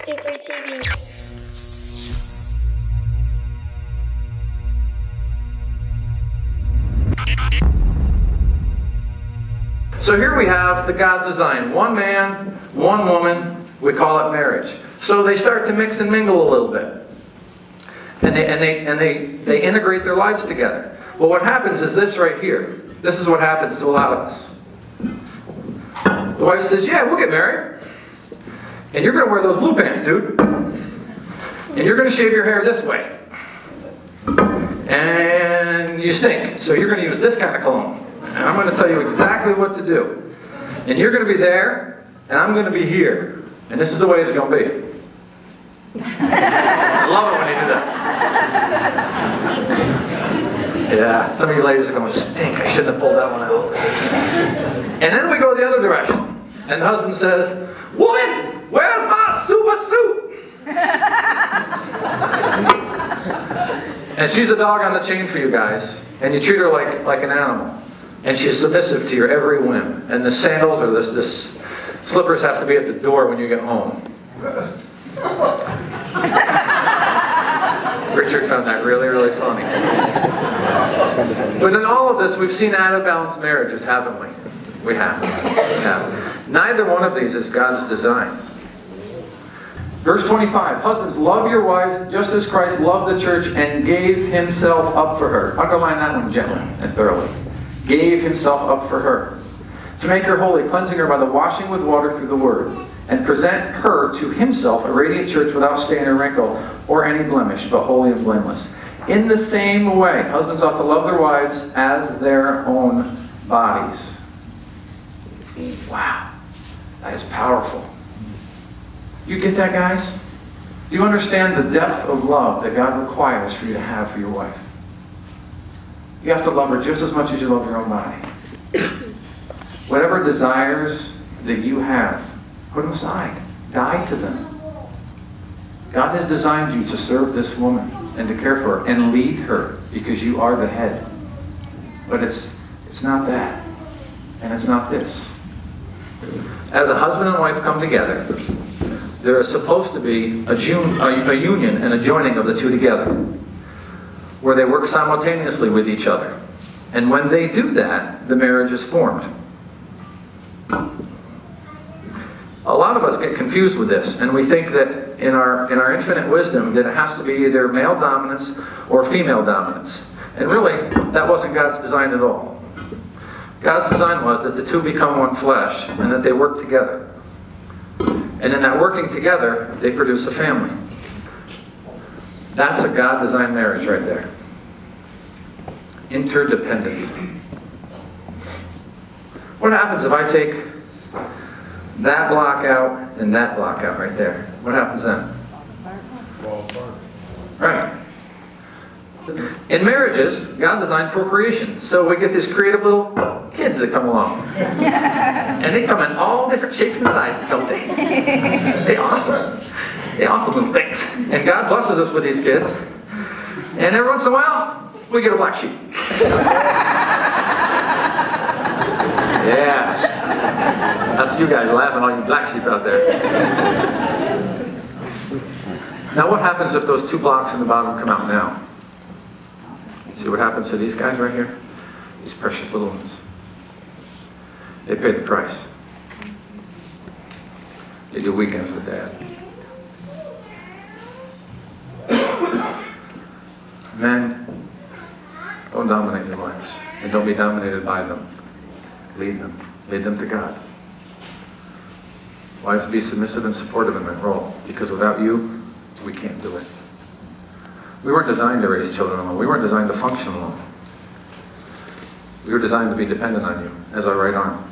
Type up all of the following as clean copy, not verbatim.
C3 TV. So here we have the God's design. One man, one woman, we call it marriage. So they start to mix and mingle a little bit. And they integrate their lives together. Well, what happens is this right here. This is what happens to a lot of us. The wife says, yeah, we'll get married. And you're going to wear those blue pants, dude. And you're going to shave your hair this way. And you stink. So you're going to use this kind of cologne. And I'm going to tell you exactly what to do. And you're going to be there, and I'm going to be here. And this is the way it's going to be. I love it when you do that. Yeah, some of you ladies are going, stink, I shouldn't have pulled that one out. And then we go the other direction. And the husband says, woman, where's my super suit? And she's a dog on the chain for you guys. And you treat her like an animal. And she's submissive to your every whim. And the sandals or the slippers have to be at the door when you get home. Richard found that really, really funny. But in all of this, we've seen out-of-balance marriages, haven't we? We have. Neither one of these is God's design. Verse 25, husbands, love your wives just as Christ loved the church and gave himself up for her. Underline that one gently and thoroughly. Gave himself up for her, to make her holy, cleansing her by the washing with water through the word, and present her to himself a radiant church without stain or wrinkle or any blemish, but holy and blameless. In the same way, husbands ought to love their wives as their own bodies. Wow, that is powerful. You get that, guys? Do you understand the depth of love that God requires for you to have for your wife? You have to love her just as much as you love your own body. Whatever desires that you have, put them aside. Die to them. God has designed you to serve this woman and to care for her and lead her because you are the head. But it's not that. And it's not this. As a husband and wife come together, there is supposed to be a union and a joining of the two together, where they work simultaneously with each other. And when they do that, the marriage is formed. A lot of us get confused with this, and we think that in our infinite wisdom that it has to be either male dominance or female dominance. And really, that wasn't God's design at all. God's design was that the two become one flesh and that they work together. And in that working together, they produce a family. That's a God-designed marriage right there. Interdependent. What happens if I take that block out and that block out right there? What happens then? Right. In marriages, God designed procreation. So we get these creative little kids that come along. And they come in all different shapes and sizes, don't they? They're awesome. They're awesome little things. And God blesses us with these kids. And every once in a while, we get a black sheep. Yeah. That's you guys laughing, all you black sheep out there. Now what happens if those two blocks in the bottom come out now? See what happens to these guys right here? These precious little ones. They pay the price. They do weekends with Dad. Men, don't dominate your wives. And don't be dominated by them. Lead them. Lead them to God. Wives, be submissive and supportive in that role. Because without you, we can't do it. We weren't designed to raise children alone. We weren't designed to function alone. We were designed to be dependent on you as our right arm.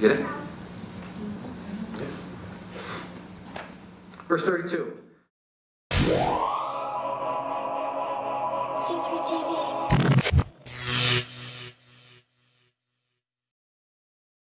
Get it? Verse 32.